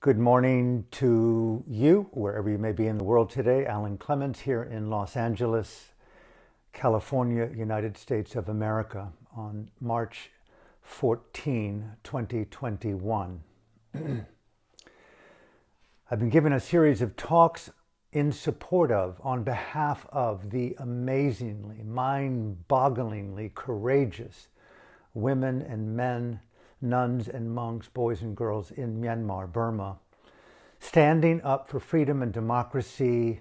Good morning to you, wherever you may be in the world today. Alan Clements here in Los Angeles, California, United States of America, on March 14, 2021. I've been given a series of talks in support of, on behalf of, the amazingly, mind-bogglingly courageous women and men, nuns and monks, boys and girls in Myanmar, Burma, standing up for freedom and democracy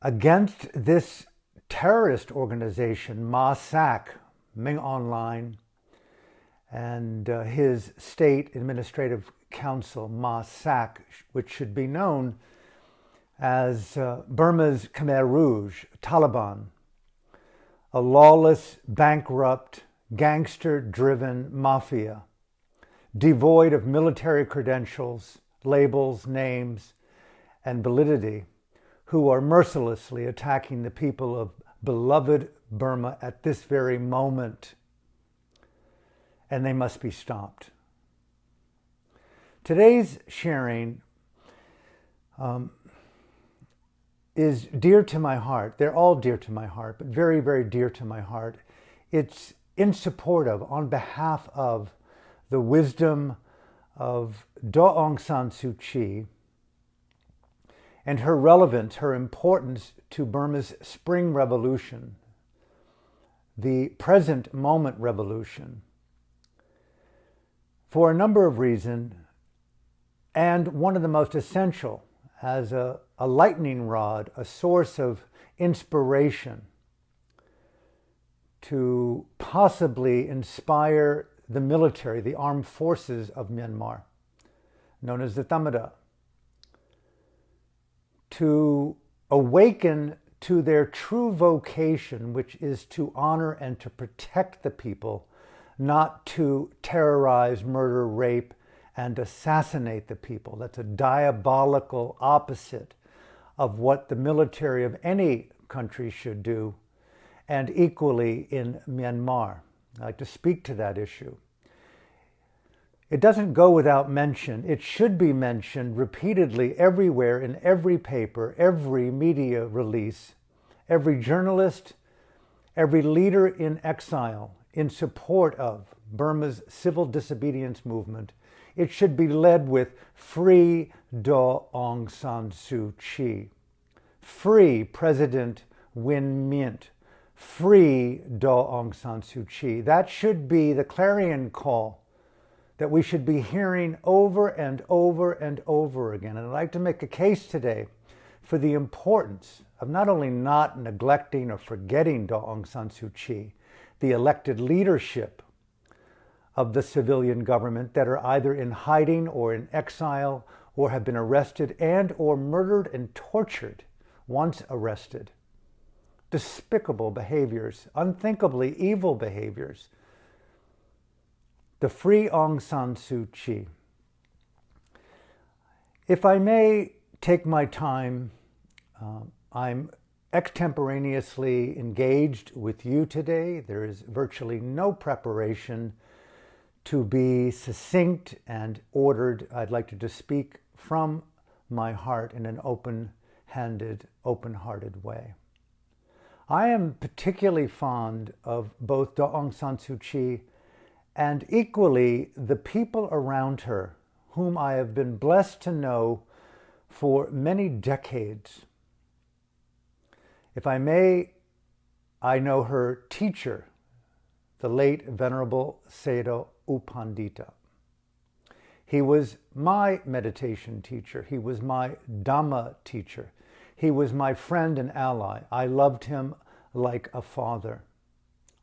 against this terrorist organization, Ma Sak, Ming Online, and his state administrative council, Ma Sak, which should be known as Burma's Khmer Rouge, Taliban, a lawless, bankrupt, gangster-driven mafia, devoid of military credentials, labels, names, and validity, who are mercilessly attacking the people of beloved Burma at this very moment, and they must be stopped. Today's sharing is dear to my heart. They're all dear to my heart, but very, very dear to my heart. It's in support of, on behalf of, the wisdom of Aung San Suu Kyi and her relevance, her importance to Burma's Spring Revolution, the present moment revolution, for a number of reasons, and one of the most essential as a lightning rod, a source of inspiration to possibly inspire the military, the armed forces of Myanmar, known as the Tamada, to awaken to their true vocation, which is to honor and to protect the people, not to terrorize, murder, rape, and assassinate the people. That's a diabolical opposite of what the military of any country should do, and equally in Myanmar. I'd like to speak to that issue. It doesn't go without mention. It should be mentioned repeatedly everywhere, in every paper, every media release, every journalist, every leader in exile in support of Burma's civil disobedience movement. It should be led with "Free Aung San Suu Kyi," "Free President Win Myint," "Free Aung San Suu Kyi." That should be the clarion call that we should be hearing over and over and over again. And I'd like to make a case today for the importance of not only not neglecting or forgetting Aung San Suu Kyi, the elected leadership of the civilian government that are either in hiding or in exile or have been arrested and or murdered and tortured once arrested. Despicable behaviors, unthinkably evil behaviors. The Free Aung San Suu Kyi. If I may take my time, I'm extemporaneously engaged with you today. There is virtually no preparation to be succinct and ordered. I'd like to just speak from my heart in an open-handed, open-hearted way. I am particularly fond of both Aung San Suu Kyi and equally the people around her, whom I have been blessed to know for many decades. If I may, I know her teacher, the late Venerable Sayadaw U Pandita. He was my meditation teacher. He was my Dhamma teacher. He was my friend and ally. I loved him like a father.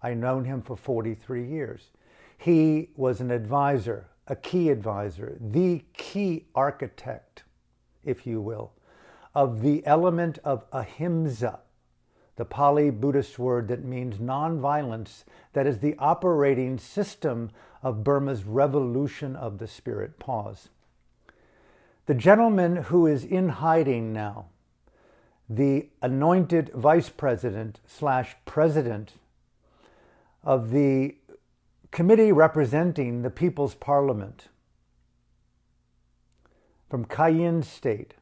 I've known him for 43 years. He was an advisor, a key advisor, the key architect, if you will, of the element of ahimsa, the Pali Buddhist word that means nonviolence, that is the operating system of Burma's revolution of the spirit. Pause. The gentleman who is in hiding now, the anointed vice president / president of the committee representing the People's Parliament, from Cayenne State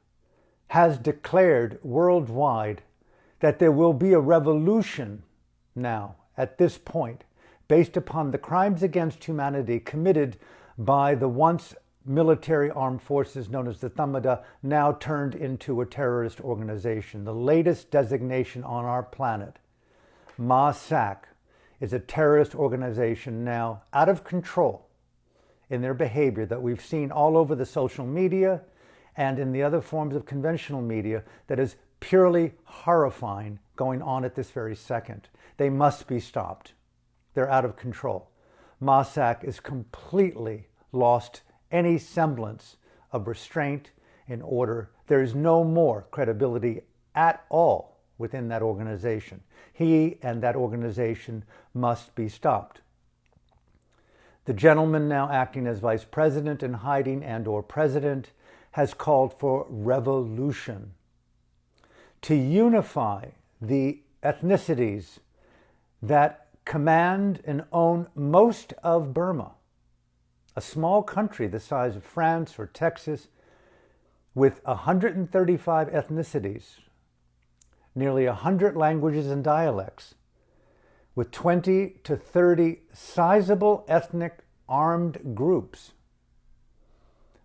has declared worldwide that there will be a revolution now at this point based upon the crimes against humanity committed by the once military armed forces known as the Tamada, now turned into a terrorist organization. The latest designation on our planet, MASAC, is a terrorist organization now out of control in their behavior that we've seen all over the social media and in the other forms of conventional media that is purely horrifying going on at this very second. They must be stopped. They're out of control. MASAC is completely lost any semblance of restraint and order. There is no more credibility at all within that organization. He and that organization must be stopped. The gentleman now acting as vice president in hiding and/or president has called for revolution to unify the ethnicities that command and own most of Burma, a small country the size of France or Texas with 135 ethnicities, nearly 100 languages and dialects, with 20 to 30 sizable ethnic armed groups.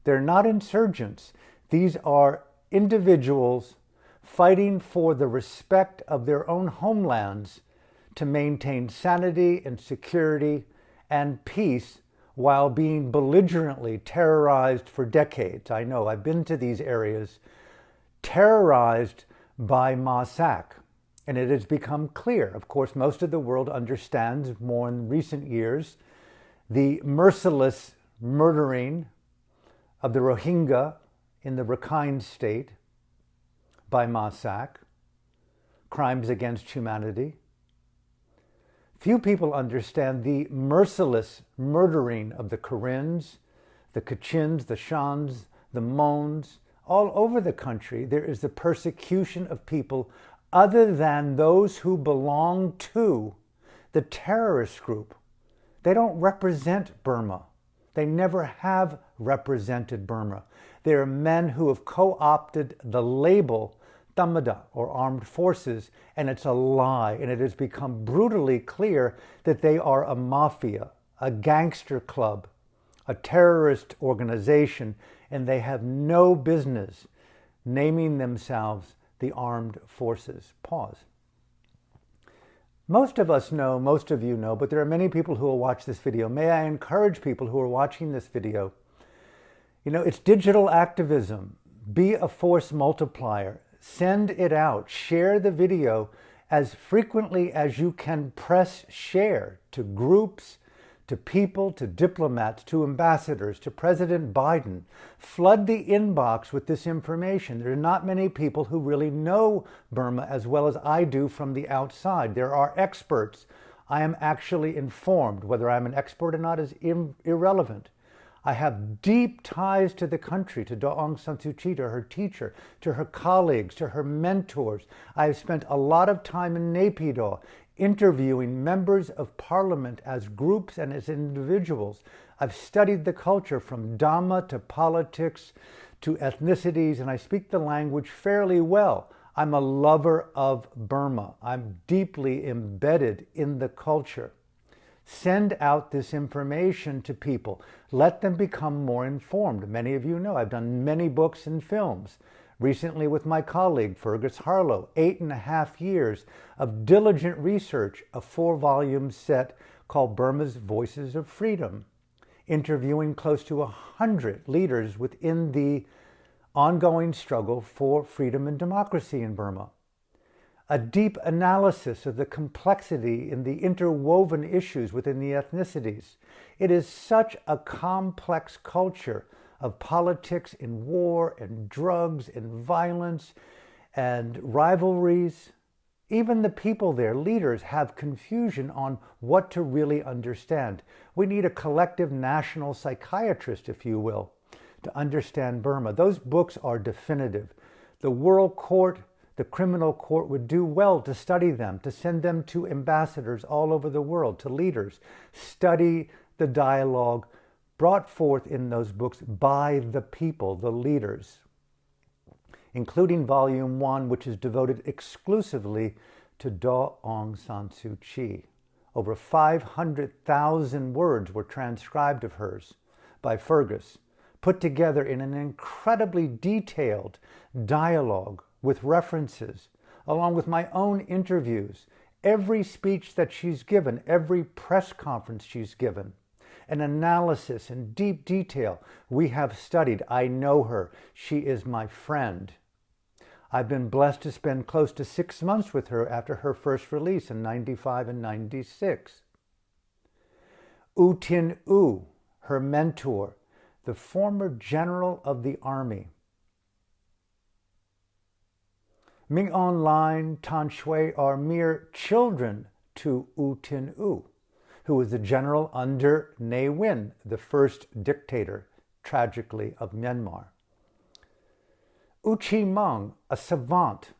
They're not insurgents. These are individuals fighting for the respect of their own homelands to maintain sanity and security and peace while being belligerently terrorized for decades. I know, I've been to these areas, terrorized by MASAC. And it has become clear, of course, most of the world understands more in recent years, the merciless murdering of the Rohingya in the Rakhine state by MASAC, crimes against humanity. Few people understand the merciless murdering of the Karens, the Kachins, the Shans, the Mons. All over the country, there is the persecution of people other than those who belong to the terrorist group. They don't represent Burma. They never have represented Burma. They are men who have co-opted the label Tamada, or armed forces, and it's a lie, and it has become brutally clear that they are a mafia, a gangster club, a terrorist organization, and they have no business naming themselves the armed forces. Pause. Most of us know, most of you know, but there are many people who will watch this video. May I encourage people who are watching this video, it's digital activism. Be a force multiplier. Send it out. Share the video as frequently as you can. Press share to groups, to people, to diplomats, to ambassadors, to President Biden. Flood the inbox with this information. There are not many people who really know Burma as well as I do from the outside. There are experts. I am actually informed. Whether I'm an expert or not is irrelevant. I have deep ties to the country, to Aung Suu Kyi, to her teacher, to her colleagues, to her mentors. I have spent a lot of time in Naypyidaw interviewing members of parliament as groups and as individuals. I've studied the culture from Dhamma to politics to ethnicities, and I speak the language fairly well. I'm a lover of Burma. I'm deeply embedded in the culture. Send out this information to people. Let them become more informed. Many of you know I've done many books and films. Recently with my colleague, Fergus Harlow, 8.5 years of diligent research, a 4-volume set called Burma's Voices of Freedom, interviewing close to 100 leaders within the ongoing struggle for freedom and democracy in Burma. A deep analysis of the complexity and the interwoven issues within the ethnicities. It is such a complex culture of politics and war and drugs and violence and rivalries. Even the people there, leaders, have confusion on what to really understand. We need a collective national psychiatrist, if you will, to understand Burma. Those books are definitive. The World Court, the criminal court would do well to study them, to send them to ambassadors all over the world, to leaders. Study the dialogue, brought forth in those books by the people, the leaders, including Volume 1, which is devoted exclusively to Aung San Suu Kyi. Over 500,000 words were transcribed of hers by Fergus, put together in an incredibly detailed dialogue with references, along with my own interviews, every speech that she's given, every press conference she's given, an analysis in deep detail. We have studied. I know her. She is my friend. I've been blessed to spend close to 6 months with her after her first release in 95 and 96. U Tin U, her mentor, the former general of the army. Ming On Line, Tan Shui are mere children to U Tin U, who was the general under Ne Win, the first dictator, tragically, of Myanmar. U Chi Meng, a savant,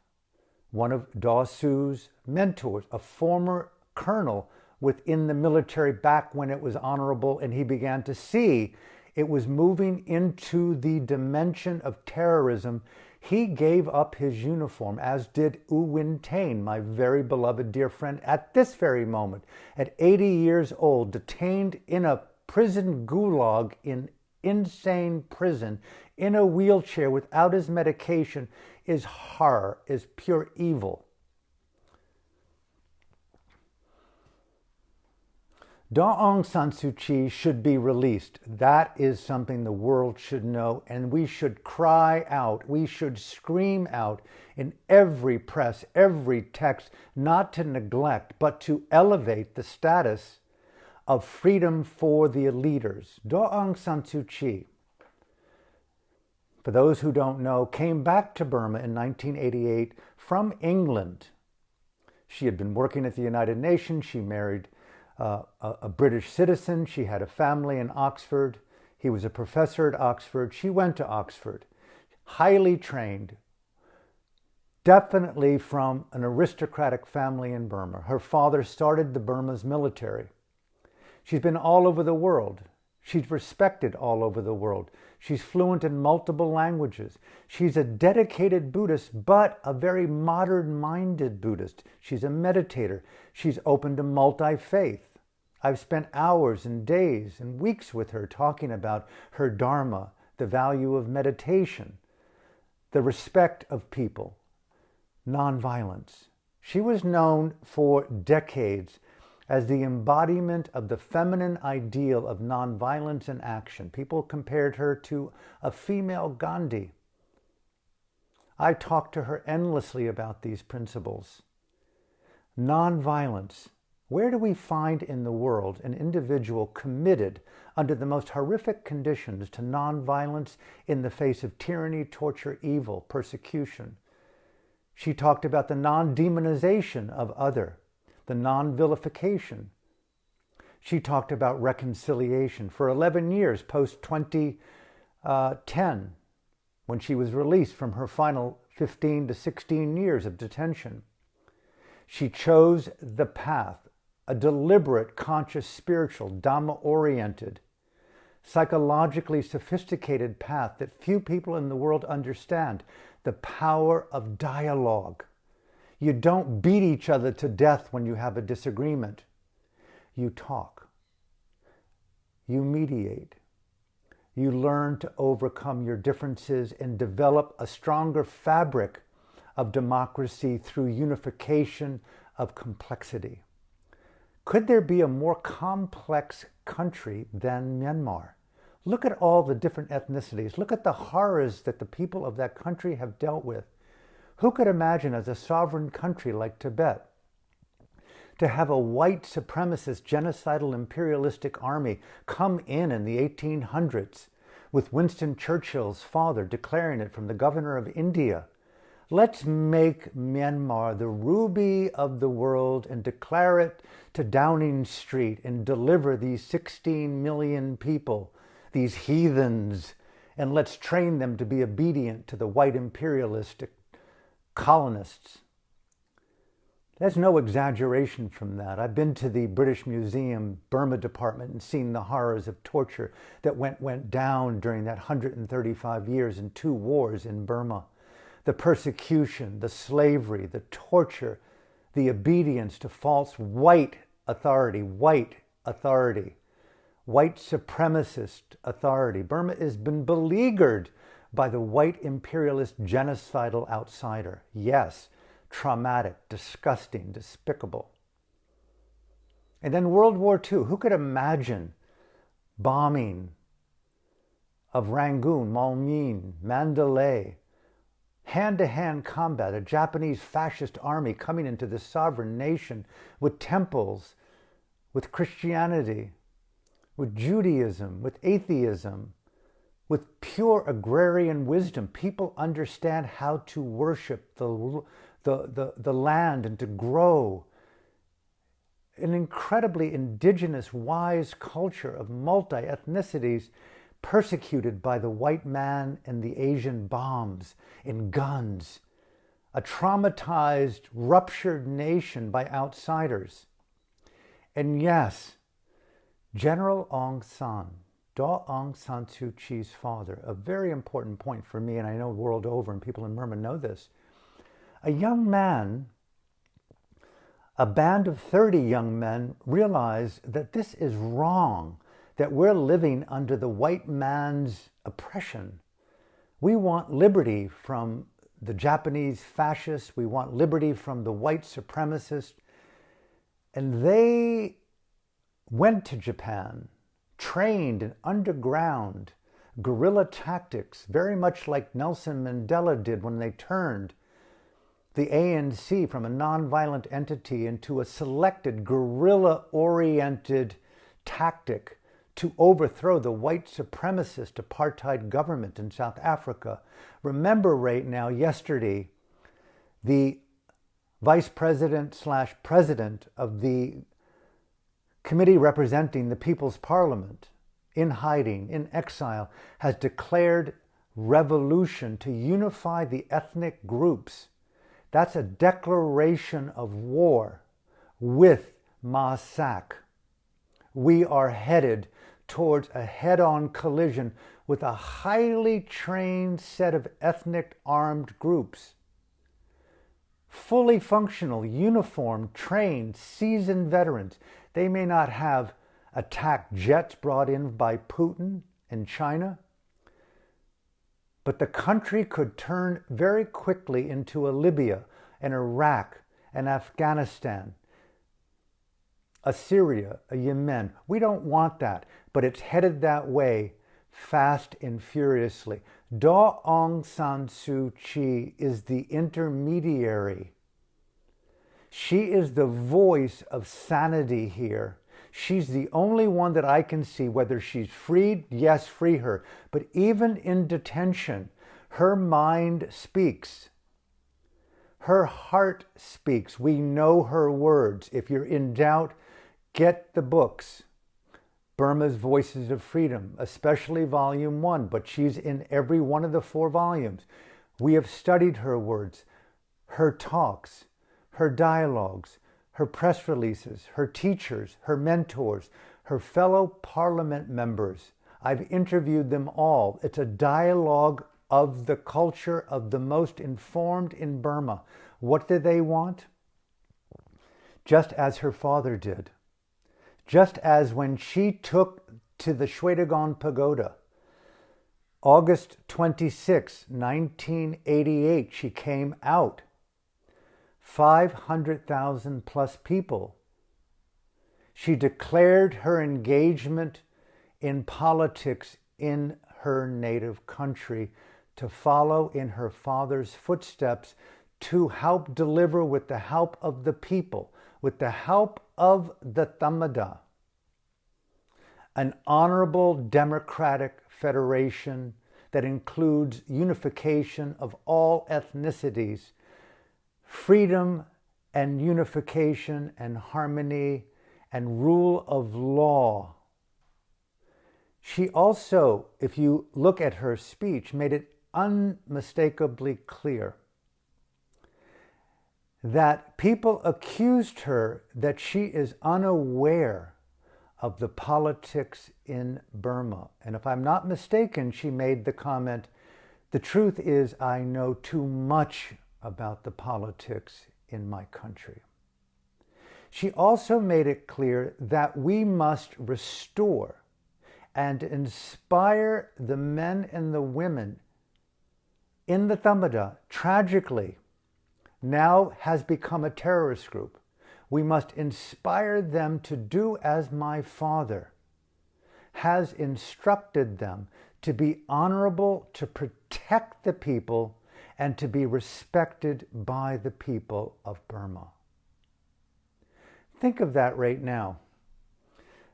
one of Daw Su's mentors, a former colonel within the military back when it was honorable, and he began to see it was moving into the dimension of terrorism. He gave up his uniform, as did U Win Tain, my very beloved dear friend, at this very moment, at 80 years old, detained in a prison gulag, in insane prison, in a wheelchair without his medication, is horror, is pure evil. Aung San Suu Kyi should be released. That is something the world should know, and we should cry out, we should scream out in every press, every text, not to neglect, but to elevate the status of freedom for the leaders. Aung San Suu Kyi, for those who don't know, came back to Burma in 1988 from England. She had been working at the United Nations. She married a British citizen. She had a family in Oxford. He was a professor at Oxford. She went to Oxford, highly trained, definitely from an aristocratic family in Burma. Her father started the Burma's military. She's been all over the world. She's respected all over the world. She's fluent in multiple languages. She's a dedicated Buddhist, but a very modern-minded Buddhist. She's a meditator. She's open to multi-faith. I've spent hours and days and weeks with her talking about her Dharma, the value of meditation, the respect of people, nonviolence. She was known for decades as the embodiment of the feminine ideal of nonviolence in action. People compared her to a female Gandhi. I talked to her endlessly about these principles. Nonviolence. Where do we find in the world an individual committed under the most horrific conditions to nonviolence in the face of tyranny, torture, evil, persecution? She talked about the non-demonization of other, the non-vilification. She talked about reconciliation for 11 years post-2010, when she was released from her final 15 to 16 years of detention. She chose the path, a deliberate, conscious, spiritual, Dhamma-oriented, psychologically sophisticated path that few people in the world understand, the power of dialogue. You don't beat each other to death when you have a disagreement. You talk. You mediate. You learn to overcome your differences and develop a stronger fabric of democracy through unification of complexity. Could there be a more complex country than Myanmar? Look at all the different ethnicities. Look at the horrors that the people of that country have dealt with. Who could imagine, as a sovereign country like Tibet, to have a white supremacist, genocidal, imperialistic army come in the 1800s, with Winston Churchill's father declaring it from the governor of India? Let's make Myanmar the ruby of the world and declare it to Downing Street and deliver these 16 million people, these heathens, and let's train them to be obedient to the white imperialistic colonists. There's no exaggeration from that. I've been to the British Museum Burma department and seen the horrors of torture that went down during that 135 years and 2 wars in Burma. The persecution, the slavery, the torture, the obedience to false white authority, white supremacist authority. Burma has been beleaguered by the white imperialist genocidal outsider. Yes, traumatic, disgusting, despicable. And then World War II. Who could imagine bombing of Rangoon, Malmin, Mandalay, hand-to-hand combat, a Japanese fascist army coming into the sovereign nation with temples, with Christianity, with Judaism, with atheism, with pure agrarian wisdom. People understand how to worship the land and to grow. An incredibly indigenous, wise culture of multi-ethnicities persecuted by the white man and the Asian bombs and guns. A traumatized, ruptured nation by outsiders. And yes, General Aung San Suu Kyi's father, a very important point for me, and I know world over, and people in Burma know this. A young man, a band of 30 young men realized that this is wrong, that we're living under the white man's oppression. We want liberty from the Japanese fascists. We want liberty from the white supremacists. And they went to Japan, trained in underground guerrilla tactics, very much like Nelson Mandela did when they turned the ANC from a nonviolent entity into a selected guerrilla-oriented tactic to overthrow the white supremacist apartheid government in South Africa. Remember right now, yesterday, the vice president / president of the committee representing the People's Parliament, in hiding, in exile, has declared revolution to unify the ethnic groups. That's a declaration of war with Ma Sak. We are headed towards a head-on collision with a highly trained set of ethnic armed groups. Fully functional, uniformed, trained, seasoned veterans. They may not have attack jets brought in by Putin and China, but the country could turn very quickly into a Libya, an Iraq, an Afghanistan, a Syria, a Yemen. We don't want that, but it's headed that way fast and furiously. Daw Aung San Suu Kyi is the intermediary. She is the voice of sanity here. She's the only one that I can see, whether she's freed, yes, free her. But even in detention, her mind speaks. Her heart speaks. We know her words. If you're in doubt, get the books. Burma's Voices of Freedom, especially Volume 1, but she's in every one of the 4 volumes. We have studied her words, her talks, her dialogues, her press releases, her teachers, her mentors, her fellow parliament members. I've interviewed them all. It's a dialogue of the culture of the most informed in Burma. What do they want? Just as her father did. Just as when she took to the Shwedagon Pagoda, August 26, 1988, she came out. 500,000 plus people. She declared her engagement in politics in her native country to follow in her father's footsteps, to help deliver with the help of the people, with the help of the Tamada, an honorable democratic federation that includes unification of all ethnicities, freedom and unification and harmony and rule of law. She also, if you look at her speech, made it unmistakably clear that people accused her that she is unaware of the politics in Burma. And if I'm not mistaken, she made the comment, "The truth is I know too much about the politics in my country." She also made it clear that we must restore and inspire the men and the women in the Thamada, tragically, now has become a terrorist group. We must inspire them to do as my father has instructed them, to be honorable, to protect the people, and to be respected by the people of Burma. Think of that right now.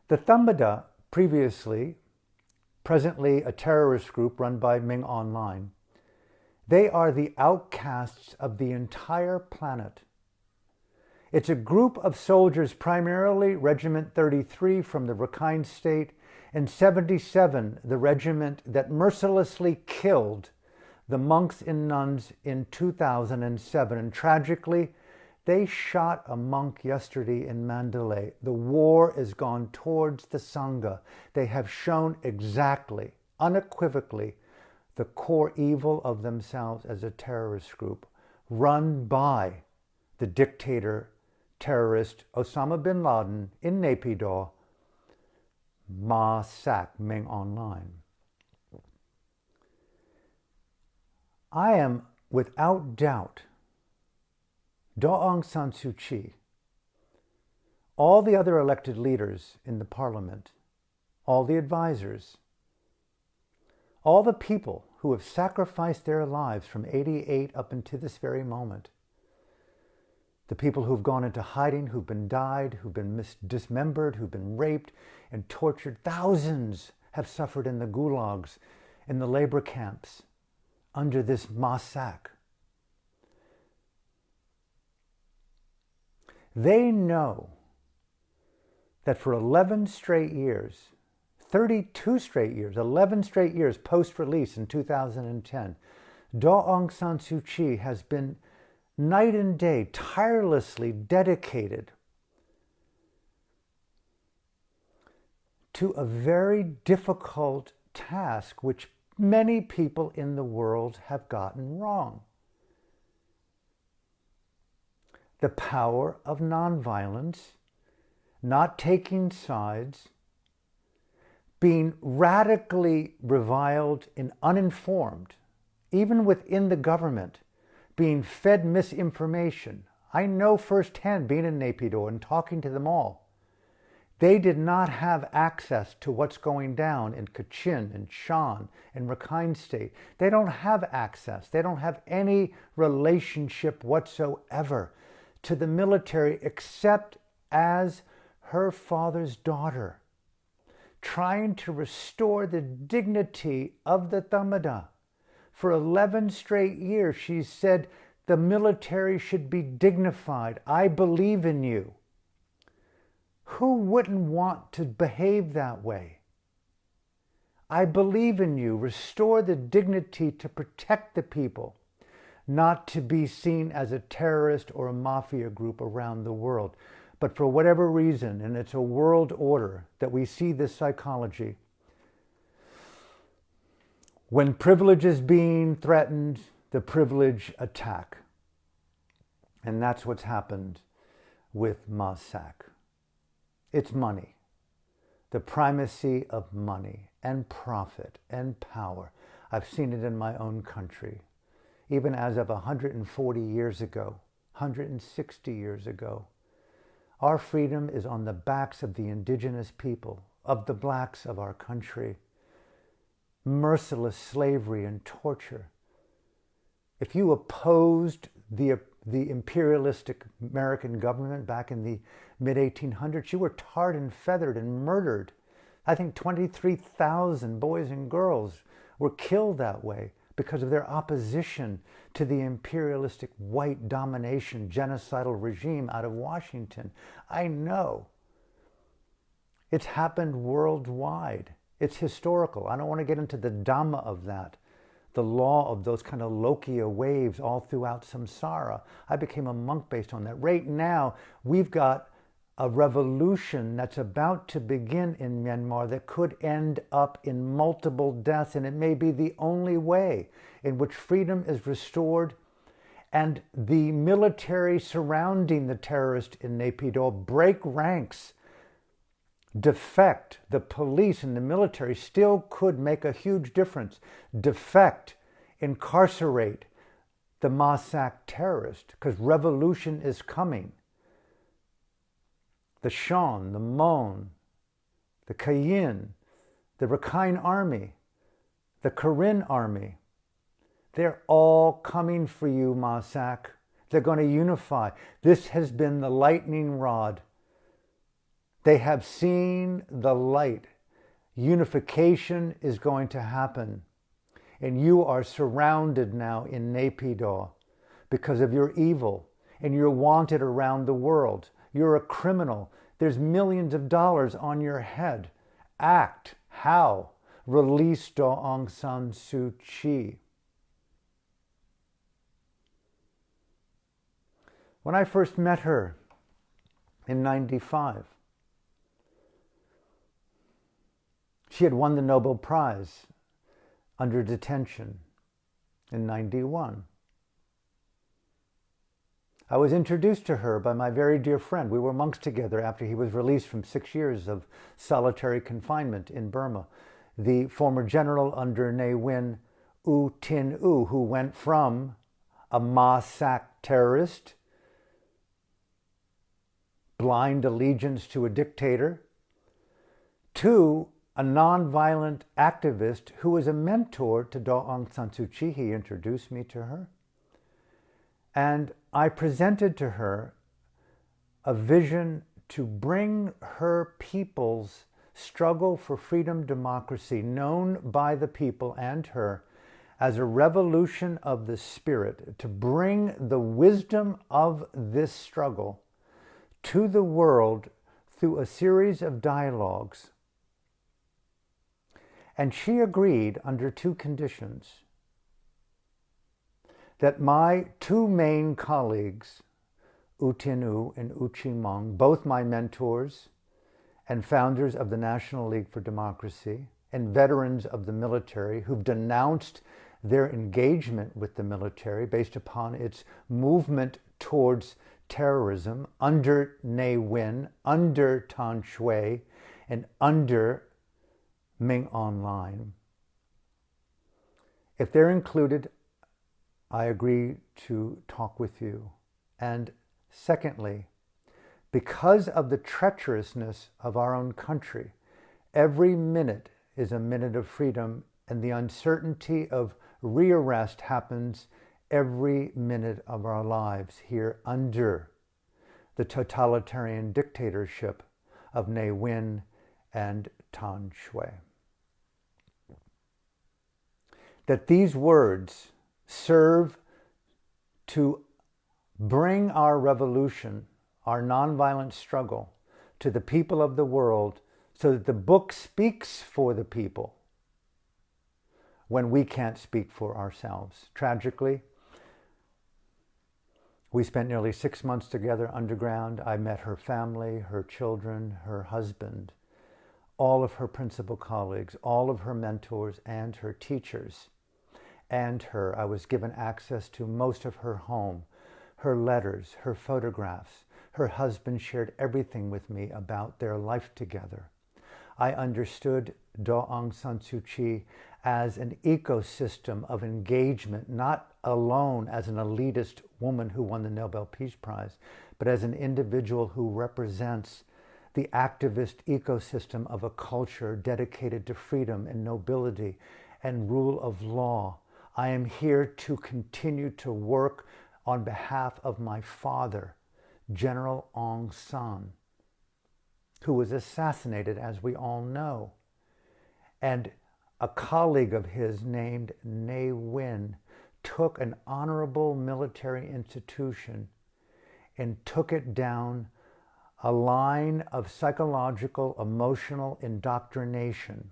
The Thamada, previously, presently a terrorist group run by Ming Online, they are the outcasts of the entire planet. It's a group of soldiers, primarily Regiment 33 from the Rakhine State, and 77, the regiment that mercilessly killed the monks and nuns in 2007. And tragically, they shot a monk yesterday in Mandalay. The war has gone towards the Sangha. They have shown exactly, unequivocally, the core evil of themselves as a terrorist group run by the dictator terrorist Osama bin Laden in Naypyidaw, Ma Sak Ming Online. I am without doubt Aung San Suu Kyi, all the other elected leaders in the parliament, all the advisors, all the people who have sacrificed their lives from 88 up until this very moment, the people who've gone into hiding, who've been died, who've been dismembered, who've been raped and tortured. Thousands have suffered in the gulags, in the labor camps, under this massacre. They know that for 11 straight years, 32 straight years, 11 straight years post-release in 2010, Aung San Suu Kyi has been night and day, tirelessly dedicated to a very difficult task which many people in the world have gotten wrong. The power of nonviolence, not taking sides, being radically reviled and uninformed, even within the government, being fed misinformation. I know firsthand, being in Naypyidaw and talking to them all, they did not have access to what's going down in Kachin and Shan and Rakhine State. They don't have access. They don't have any relationship whatsoever to the military except as her father's daughter, trying to restore the dignity of the Thamada. For 11 straight years, she said the military should be dignified. I believe in you. Who wouldn't want to behave that way? I believe in you. Restore the dignity to protect the people, not to be seen as a terrorist or a mafia group around the world. But for whatever reason, and it's a world order that we see this psychology, when privilege is being threatened, the privilege attack. And that's what's happened with Ma Sak. It's money. The primacy of money and profit and power. I've seen it in my own country. Even as of 140 years ago, 160 years ago, our freedom is on the backs of the indigenous people, of the blacks of our country. Merciless slavery and torture. If you opposed the imperialistic American government back in the mid-1800s, you were tarred and feathered and murdered. I think 23,000 boys and girls were killed that way because of their opposition to the imperialistic white domination genocidal regime out of Washington. I know. It's happened worldwide. It's historical. I don't want to get into the Dhamma of that. the law of those kind of Lokia waves all throughout samsara. I became a monk based on that. Right now, we've got a revolution that's about to begin in Myanmar that could end up in multiple deaths, and it may be the only way in which freedom is restored. And the military surrounding the terrorist in Naypyidaw break ranks, defect. The police and the military still could make a huge difference. Defect, incarcerate the Masak terrorist, because revolution is coming. The Shan, the Mon, the Kayin, the Rakhine Army, the Karen Army, they're all coming for you, Masak. They're going to unify. This has been the lightning rod. They have seen the light. Unification is going to happen. And you are surrounded now in Naypyidaw because of your evil. And you're wanted around the world. You're a criminal. There's millions of dollars on your head. Act. How? Release Daw Aung San Suu Kyi. When I first met her in '95, she had won the Nobel Prize under detention in '91. I was introduced to her by my very dear friend. We were monks together after he was released from 6 years of solitary confinement in Burma. The former general under Ne Win, U Tin U, who went from a Masak terrorist, blind allegiance to a dictator, to a nonviolent activist who was a mentor to Daw Aung San Suu Kyi. He introduced me to her. And I presented to her a vision to bring her people's struggle for freedom, democracy, known by the people and her as a revolution of the spirit, to bring the wisdom of this struggle to the world through a series of dialogues. And she agreed under two conditions: that my two main colleagues, U Tin U and U Chi Mong, both my mentors and founders of the National League for Democracy and veterans of the military who've denounced their engagement with the military based upon its movement towards terrorism under Ne Win, under Tan Shui, and under Ming Online. If they're included, I agree to talk with you. And secondly, because of the treacherousness of our own country, every minute is a minute of freedom, and the uncertainty of rearrest happens every minute of our lives here under the totalitarian dictatorship of Ne Win and Tan Shui. That these words serve to bring our revolution, our nonviolent struggle, to the people of the world, so that the book speaks for the people when we can't speak for ourselves. Tragically, we spent nearly 6 months together underground. I met her family, her children, her husband, all of her principal colleagues, all of her mentors and her teachers, and her. I was given access to most of her home, her letters, her photographs. Her husband shared everything with me about their life together. I understood Daw Aung San Suu Kyi as an ecosystem of engagement, not alone as an elitist woman who won the Nobel Peace Prize, but as an individual who represents the activist ecosystem of a culture dedicated to freedom and nobility and rule of law. I am here to continue to work on behalf of my father, General Aung San, who was assassinated, as we all know. And a colleague of his named Ne Win took an honorable military institution and took it down a line of psychological, emotional indoctrination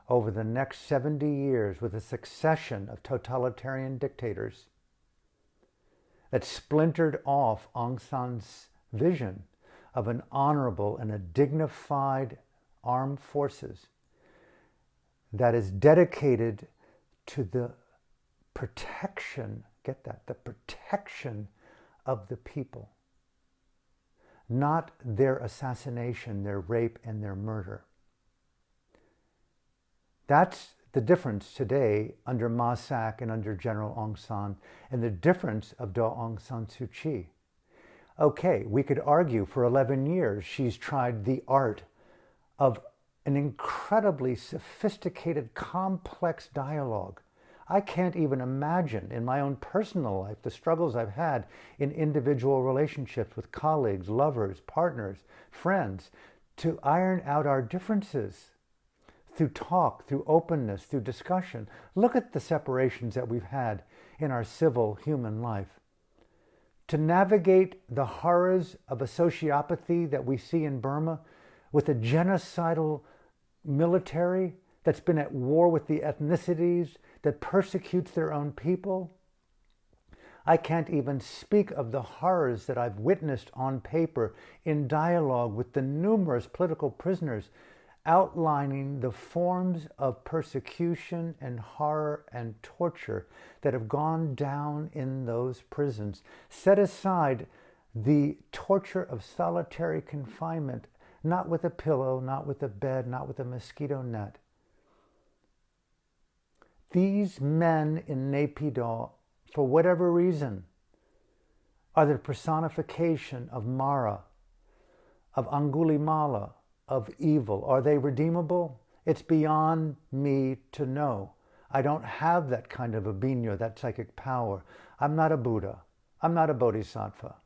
over the next 70 years with a succession of totalitarian dictators that splintered off Aung San's vision of an honorable and a dignified armed forces that is dedicated to the protection, get that, the protection of the people, not their assassination, their rape, and their murder. That's the difference today under Ma Sac and under General Aung San, and the difference of Daw Aung San Suu Kyi. Okay, we could argue for 11 years she's tried the art of an incredibly sophisticated, complex dialogue. I can't even imagine in my own personal life the struggles I've had in individual relationships with colleagues, lovers, partners, friends, to iron out our differences through talk, through openness, through discussion. Look at the separations that we've had in our civil human life. To navigate the horrors of a sociopathy that we see in Burma with a genocidal military that's been at war with the ethnicities, that persecutes their own people. I can't even speak of the horrors that I've witnessed on paper in dialogue with the numerous political prisoners, outlining the forms of persecution and horror and torture that have gone down in those prisons. Set aside the torture of solitary confinement, not with a pillow, not with a bed, not with a mosquito net. These men in Naypyidaw, for whatever reason, are the personification of Mara, of Angulimala, of evil. Are they redeemable? It's beyond me to know. I don't have that kind of a binya, that psychic power. I'm not a Buddha. I'm not a bodhisattva.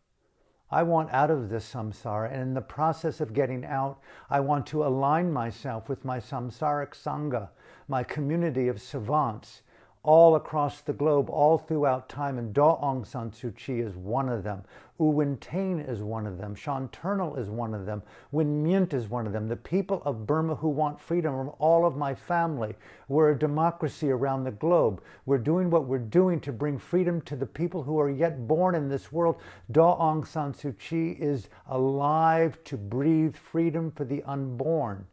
I want out of this samsara, and in the process of getting out, I want to align myself with my samsaric sangha, my community of savants, all across the globe, all throughout time, and Daw Aung San Suu Kyi is one of them. U Win Tain is one of them. Shan Turnal is one of them. Win Myint is one of them. The people of Burma who want freedom from all of my family. We're a democracy around the globe. We're doing what we're doing to bring freedom to the people who are yet born in this world. Daw Aung San Suu Kyi is alive to breathe freedom for the unborn.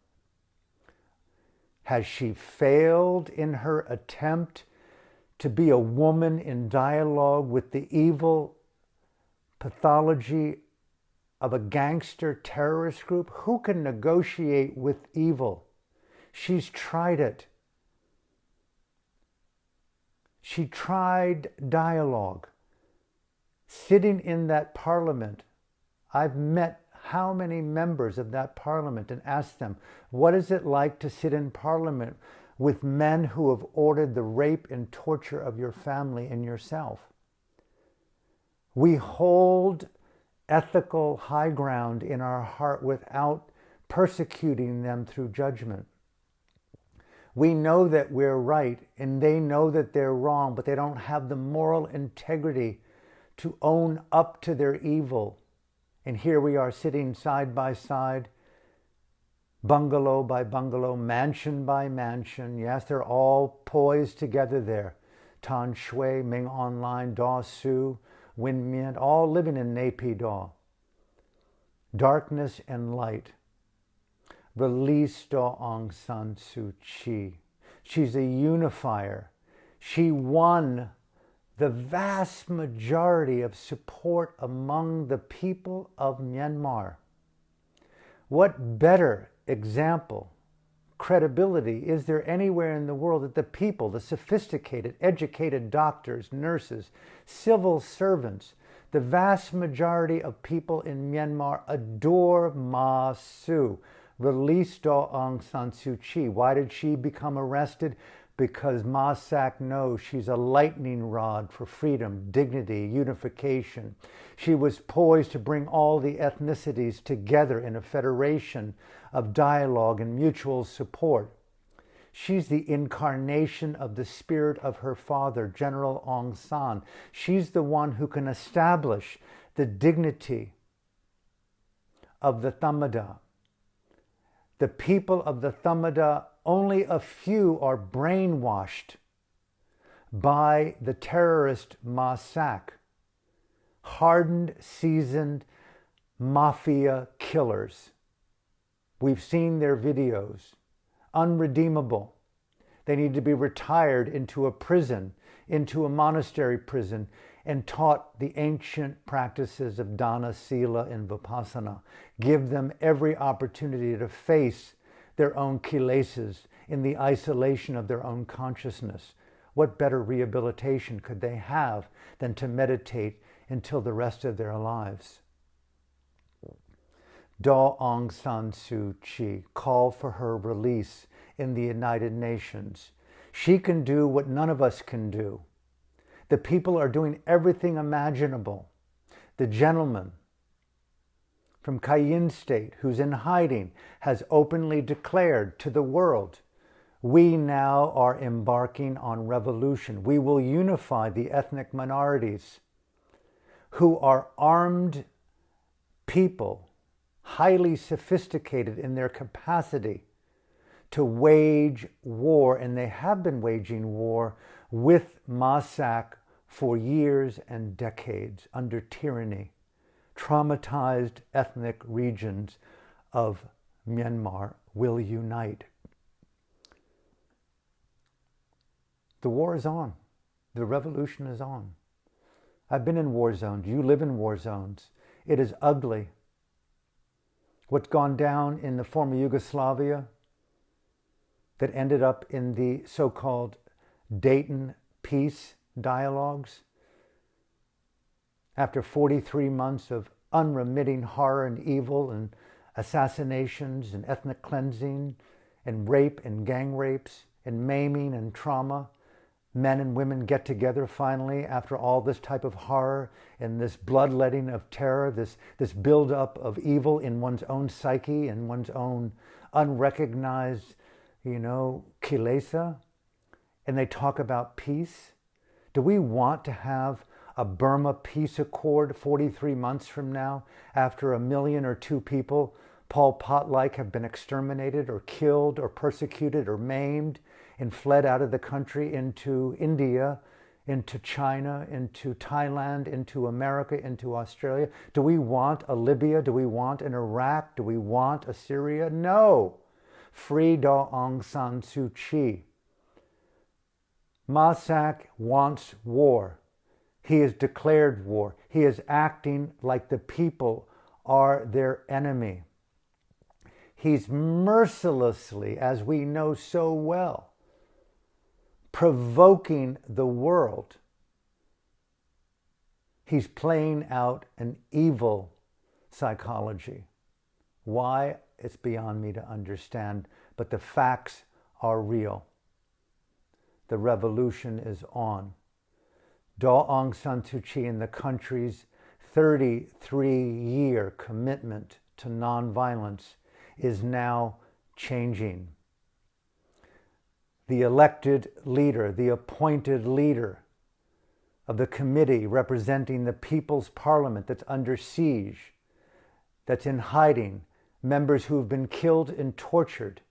Has she failed in her attempt to be a woman in dialogue with the evil pathology of a gangster terrorist group? Who can negotiate with evil? She's tried it. She tried dialogue. Sitting in that parliament, I've met how many members of that parliament and asked them, what is it like to sit in parliament with men who have ordered the rape and torture of your family and yourself? We hold ethical high ground in our heart without persecuting them through judgment. We know that we're right and they know that they're wrong, but they don't have the moral integrity to own up to their evil. And here we are sitting side by side, bungalow by bungalow, mansion by mansion. Yes, they're all poised together there. Tan Shui, Ming Online, Daw Su, Win Myint, all living in Naypyidaw. Darkness and light. Release Daw Aung San Suu Kyi. She's a unifier. She won the vast majority of support among the people of Myanmar. What better example, credibility is there anywhere in the world that the people, the sophisticated, educated doctors, nurses, civil servants, the vast majority of people in Myanmar adore Ma Su. Release Daw Aung San Suu Kyi. Why did she become arrested? Because Ma Sac knows she's a lightning rod for freedom, dignity, unification. She was poised to bring all the ethnicities together in a federation of dialogue and mutual support. She's the incarnation of the spirit of her father, General Aung San. She's the one who can establish the dignity of the Thamada. The people of the Thamada only a few are brainwashed by the terrorist Mossad, hardened, seasoned mafia killers. We've seen their videos. Unredeemable. They need to be retired into a prison, into a monastery prison, and taught the ancient practices of dana, sila, and vipassana. Give them every opportunity to face their own kilesas in the isolation of their own consciousness. What better rehabilitation could they have than to meditate until the rest of their lives? Daw Aung San Suu Kyi, call for her release in the United Nations. She can do what none of us can do. The people are doing everything imaginable. The gentleman from Cayenne State, who's in hiding, has openly declared to the world, we now are embarking on revolution. We will unify the ethnic minorities who are armed people, highly sophisticated in their capacity to wage war, and they have been waging war with Mossad for years and decades under tyranny. Traumatized ethnic regions of Myanmar will unite. The war is on. The revolution is on. I've been in war zones. You live in war zones. It is ugly. What's gone down in the former Yugoslavia that ended up in the so-called Dayton peace dialogues, after 43 months of unremitting horror and evil and assassinations and ethnic cleansing and rape and gang rapes and maiming and trauma, men and women get together finally after all this type of horror and this bloodletting of terror, this buildup of evil in one's own psyche and one's own unrecognized, kilesa, and they talk about peace. Do we want to have a Burma peace accord 43 months from now after 1 million or 2 people, Pol Pot-like, have been exterminated or killed or persecuted or maimed and fled out of the country into India, into China, into Thailand, into America, into Australia? Do we want a Libya? Do we want an Iraq? Do we want a Syria? No. Free Daw Aung San Suu Kyi. Mossad wants war. He has declared war. He is acting like the people are their enemy. He's mercilessly, as we know so well, provoking the world. He's playing out an evil psychology. Why? It's beyond me to understand, but the facts are real. The revolution is on. Daw Aung San Suu Kyi and the country's 33-year commitment to nonviolence is now changing. The elected leader, the appointed leader of the committee representing the People's Parliament that's under siege, that's in hiding, members who have been killed and tortured,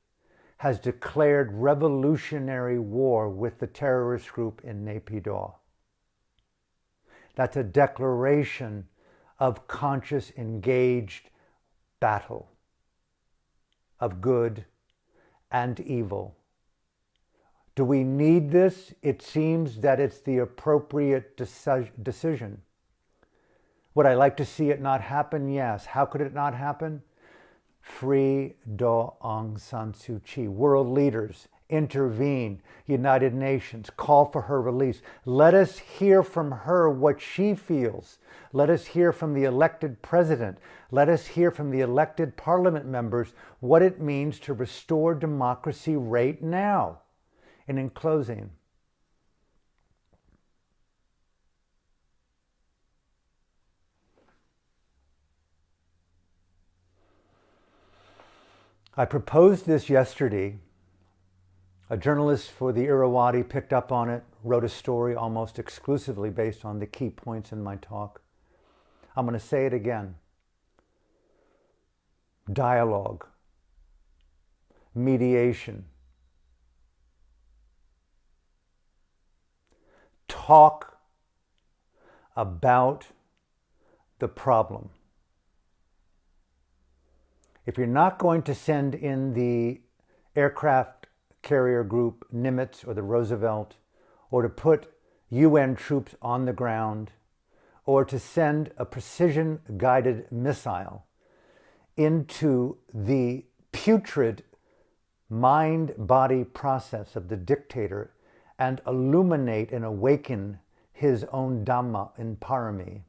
has declared revolutionary war with the terrorist group in Naypyidaw. That's a declaration of conscious, engaged battle of good and evil. Do we need this? It seems that it's the appropriate decision. Would I like to see it not happen? Yes. How could it not happen? Free Daw Aung San Suu Kyi. World leaders, intervene. United Nations, call for her release. Let us hear from her what she feels. Let us hear from the elected president. Let us hear from the elected parliament members what it means to restore democracy right now. And in closing, I proposed this yesterday. A journalist for the Irrawaddy picked up on it, wrote a story almost exclusively based on the key points in my talk. I'm going to say it again. Dialogue, mediation, talk about the problem. If you're not going to send in the aircraft carrier group Nimitz or the Roosevelt, or to put UN troops on the ground, or to send a precision-guided missile into the putrid mind-body process of the dictator and illuminate and awaken his own Dhamma in Parami,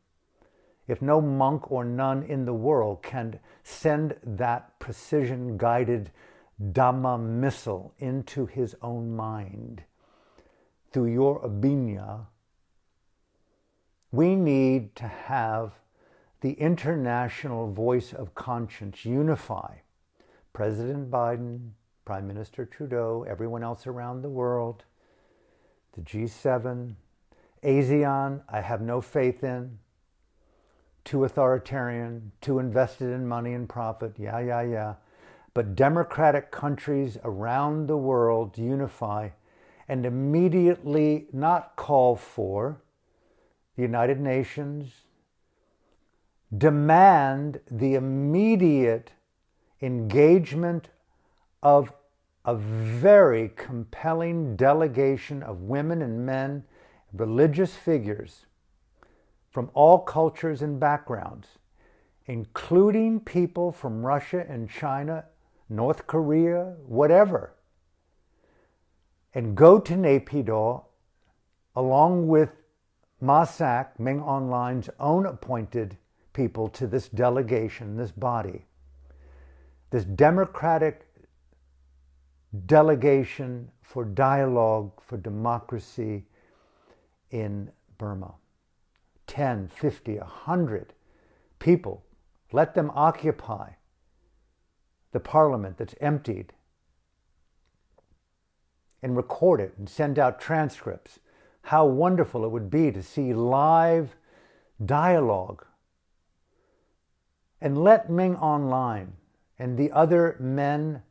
if no monk or nun in the world can send that precision-guided Dhamma missile into his own mind through your abhinya, we need to have the international voice of conscience unify President Biden, Prime Minister Trudeau, everyone else around the world, the G7, ASEAN, I have no faith in, too authoritarian, too invested in money and profit, yeah. But democratic countries around the world unify and immediately not call for the United Nations, demand the immediate engagement of a very compelling delegation of women and men, religious figures from all cultures and backgrounds, including people from Russia and China, North Korea, whatever, and go to Naypyidaw along with Ma Sac, Ming Online's own appointed people to this delegation, this body, this democratic delegation for dialogue, for democracy in Burma. 10, 50, 100 people. Let them occupy the parliament that's emptied and record it and send out transcripts. How wonderful it would be to see live dialogue. And let Ming Online and the other men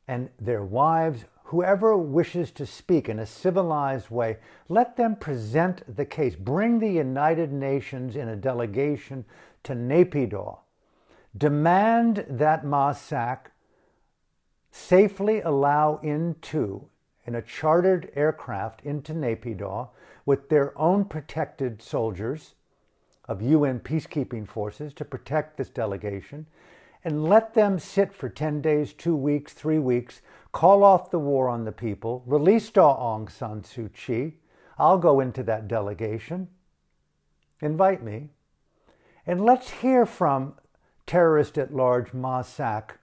and their wives, whoever wishes to speak in a civilized way, let them present the case. Bring the United Nations in a delegation to Naypyidaw. Demand that Ma Sac safely allow into, in a chartered aircraft, into Naypyidaw with their own protected soldiers of UN peacekeeping forces to protect this delegation, and let them sit for 10 days, 2 weeks, 3 weeks, call off the war on the people, release Aung San Suu Kyi. I'll go into that delegation. Invite me. And let's hear from terrorist at large Ma Sac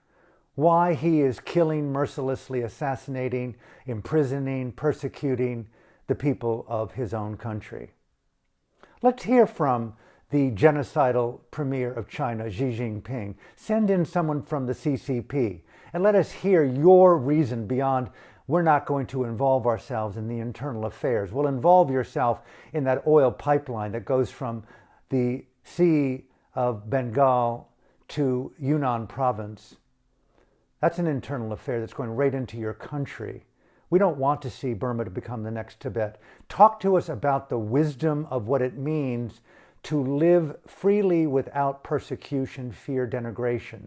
why he is killing, mercilessly assassinating, imprisoning, persecuting the people of his own country. Let's hear from the genocidal premier of China, Xi Jinping. Send in someone from the CCP and let us hear your reason beyond we're not going to involve ourselves in the internal affairs. Well, involve yourself in that oil pipeline that goes from the Sea of Bengal to Yunnan province. That's an internal affair that's going right into your country. We don't want to see Burma to become the next Tibet. Talk to us about the wisdom of what it means to live freely without persecution, fear, denigration.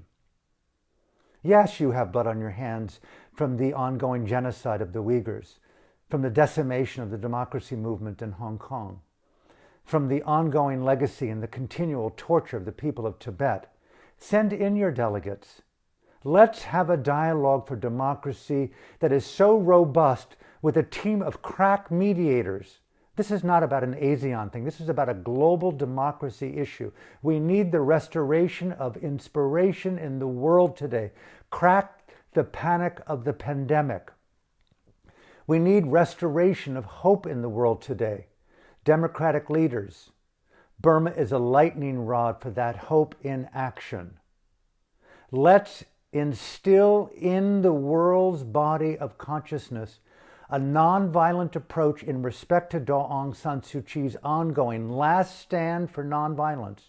Yes, you have blood on your hands from the ongoing genocide of the Uyghurs, from the decimation of the democracy movement in Hong Kong, from the ongoing legacy and the continual torture of the people of Tibet. Send in your delegates. Let's have a dialogue for democracy that is so robust with a team of crack mediators. This is not about an ASEAN thing. This is about a global democracy issue. We need the restoration of inspiration in the world today. Crack the panic of the pandemic. We need restoration of hope in the world today. Democratic leaders. Burma is a lightning rod for that hope in action. Let's instill in the world's body of consciousness a nonviolent approach in respect to Aung San Suu Kyi's ongoing last stand for nonviolence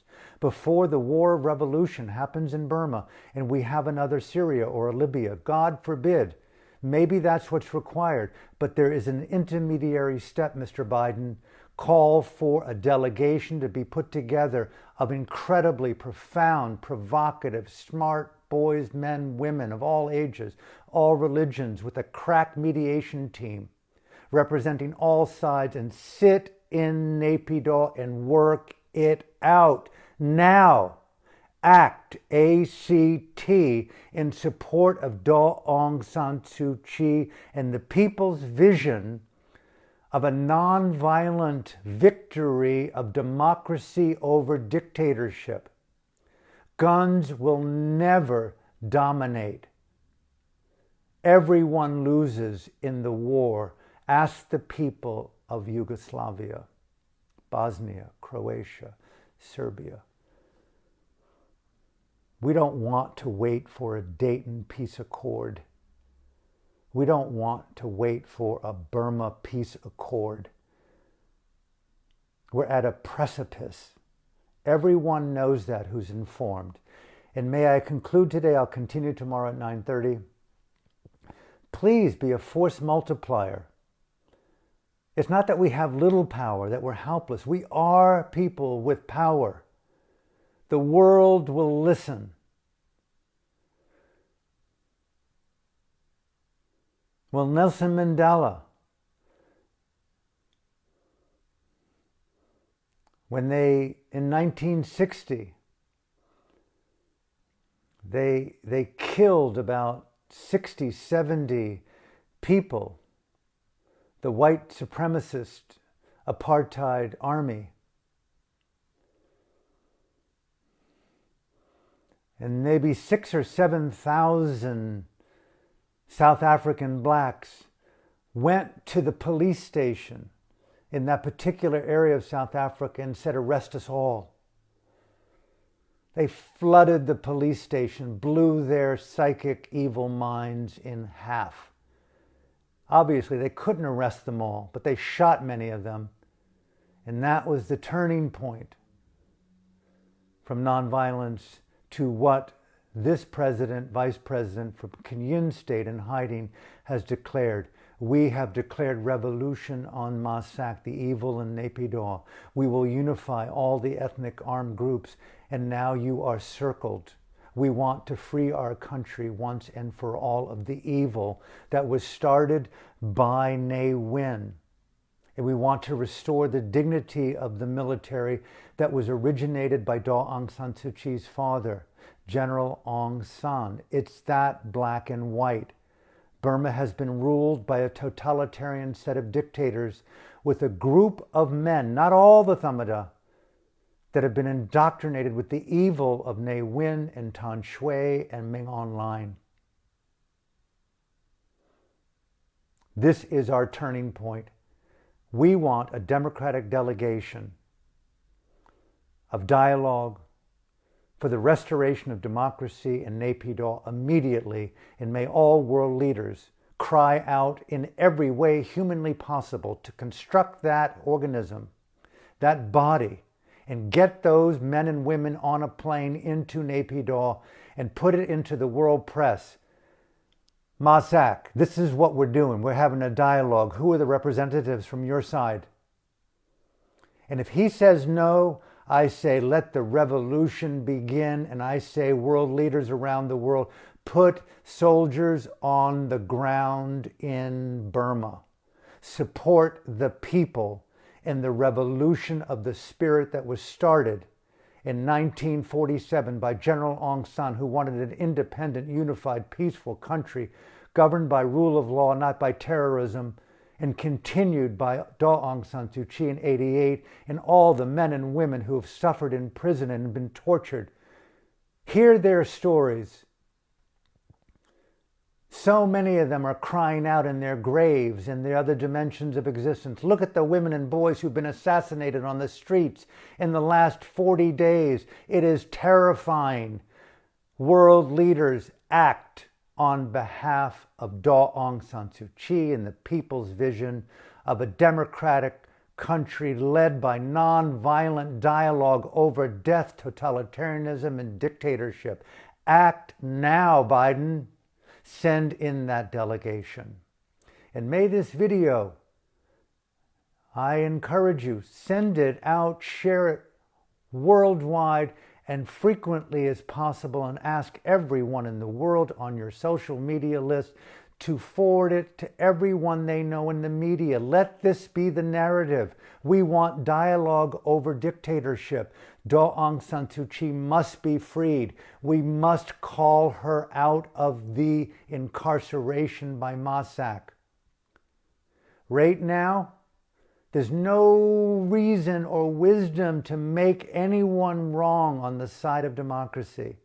before the war of revolution happens in Burma and we have another Syria or a Libya. God forbid. Maybe that's what's required. But there is an intermediary step, Mr. Biden. Call for a delegation to be put together of incredibly profound, provocative, smart boys, men, women of all ages, all religions, with a crack mediation team representing all sides, and sit in Naypyidaw and work it out now. Act, A-C-T, in support of Aung San Suu Kyi and the people's vision of a nonviolent victory of democracy over dictatorship. Guns will never dominate. Everyone loses in the war. Ask the people of Yugoslavia, Bosnia, Croatia, Serbia. We don't want to wait for a Dayton peace accord. We don't want to wait for a Burma peace accord. We're at a precipice. Everyone knows that who's informed. And may I conclude today, I'll continue tomorrow at 9:30. Please be a force multiplier. It's not that we have little power, that we're helpless. We are people with power. The world will listen. Well, Nelson Mandela, in 1960, they killed about 60, 70 people, the white supremacist apartheid army. And maybe 6,000 or 7,000 South African blacks went to the police station in that particular area of South Africa and said, "Arrest us all." They flooded the police station, blew their psychic evil minds in half. Obviously, they couldn't arrest them all, but they shot many of them. And that was the turning point from nonviolence to what this president, vice president from Kenyan state in hiding, has declared. We have declared revolution on Masak, the evil in Naypyidaw. We will unify all the ethnic armed groups, and now you are circled. We want to free our country once and for all of the evil that was started by Ne Win. And we want to restore the dignity of the military that was originated by Aung San Suu Kyi's father, General Aung San. It's that black and white. Burma has been ruled by a totalitarian set of dictators with a group of men, not all the Thamada, that have been indoctrinated with the evil of Ne Win and Tan Shui and Ming Online. This is our turning point. We want a democratic delegation of dialogue for the restoration of democracy in Naypyidaw immediately, and may all world leaders cry out in every way humanly possible to construct that organism, that body, and get those men and women on a plane into Naypyidaw and put it into the world press. Masak, this is what we're doing. We're having a dialogue. Who are the representatives from your side? And if he says no, I say, let the revolution begin. And I say, world leaders around the world, put soldiers on the ground in Burma. Support the people in the revolution of the spirit that was started in 1947 by General Aung San, who wanted an independent, unified, peaceful country governed by rule of law, not by terrorism, and continued by Aung San Suu Kyi in 1988, and all the men and women who have suffered in prison and been tortured. Hear their stories. So many of them are crying out in their graves in the other dimensions of existence. Look at the women and boys who've been assassinated on the streets in the last 40 days. It is terrifying. World leaders, act on behalf of Aung San Suu Kyi and the people's vision of a democratic country led by nonviolent dialogue over death, totalitarianism, and dictatorship. Act now, Biden. send in that delegation. And may this video, I encourage you, send it out, share it worldwide and frequently as possible, and ask everyone in the world on your social media list to forward it to everyone they know in the media. Let this be the narrative. We want dialogue over dictatorship. Aung San Suu Kyi must be freed. We must call her out of the incarceration by Mossack. Right now, there's no reason or wisdom to make anyone wrong on the side of democracy.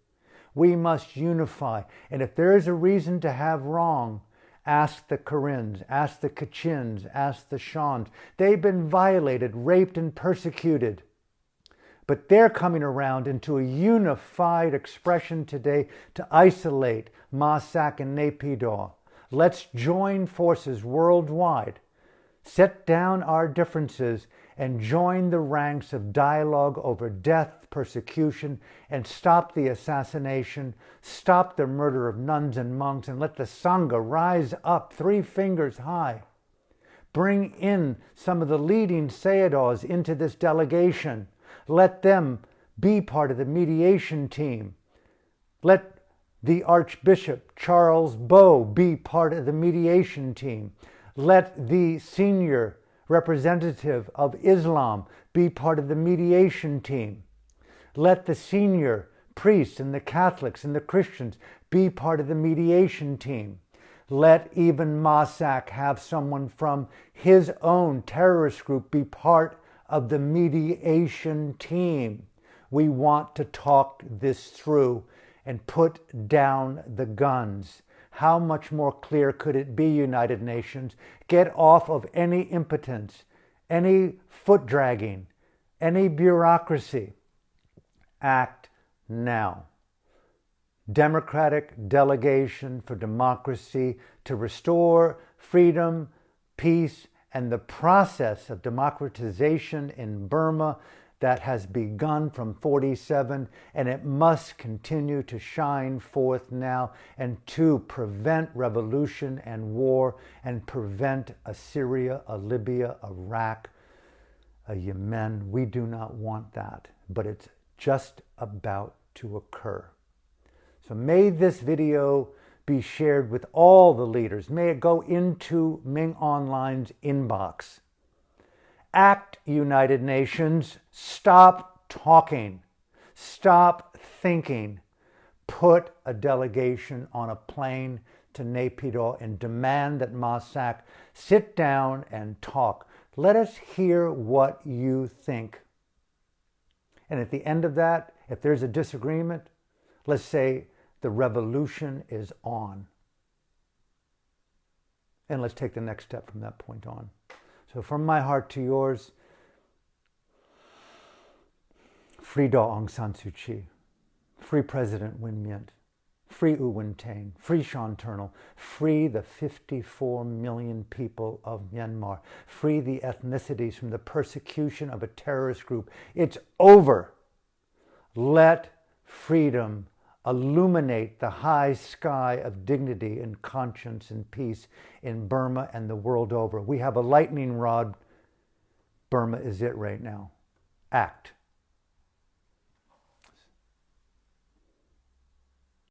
We must unify. And if there is a reason to have wrong, ask the Karens, ask the Kachins, ask the Shans. They've been violated, raped, and persecuted. But they're coming around into a unified expression today to isolate Mossack and Naypyidaw. Let's join forces worldwide, set down our differences, and join the ranks of dialogue over death, persecution, and stop the assassination, stop the murder of nuns and monks, and let the Sangha rise up 3 fingers high. Bring in some of the leading Sayadaws into this delegation. Let them be part of the mediation team. Let the Archbishop Charles Bow be part of the mediation team. Let the senior representative of Islam be part of the mediation team. Let the senior priests and the Catholics and the Christians be part of the mediation team. Let even Mossack have someone from his own terrorist group be part of the mediation team. We want to talk this through and put down the guns. How much more clear could it be, United Nations? Get off of any impotence, any foot dragging, any bureaucracy. Act now. Democratic Delegation for Democracy to restore freedom, peace, and the process of democratization in Burma that has begun from 47, and it must continue to shine forth now, and to prevent revolution and war, and prevent a Syria, a Libya, Iraq, a Yemen. We do not want that, but it's just about to occur. So may this video be shared with all the leaders. May it go into Ming Online's inbox. Act, United Nations. Stop talking. Stop thinking. Put a delegation on a plane to Naypyidaw and demand that Mossack sit down and talk. Let us hear what you think. And at the end of that, if there's a disagreement, let's say the revolution is on. And let's take the next step from that point on. So from my heart to yours, free Aung San Suu Kyi, free President Win Myint, free U Win Taing, free Sean Turnell, free the 54 million people of Myanmar, free the ethnicities from the persecution of a terrorist group. It's over. Let freedom illuminate the high sky of dignity and conscience and peace in Burma and the world over. We have a lightning rod. Burma is it right now. Act.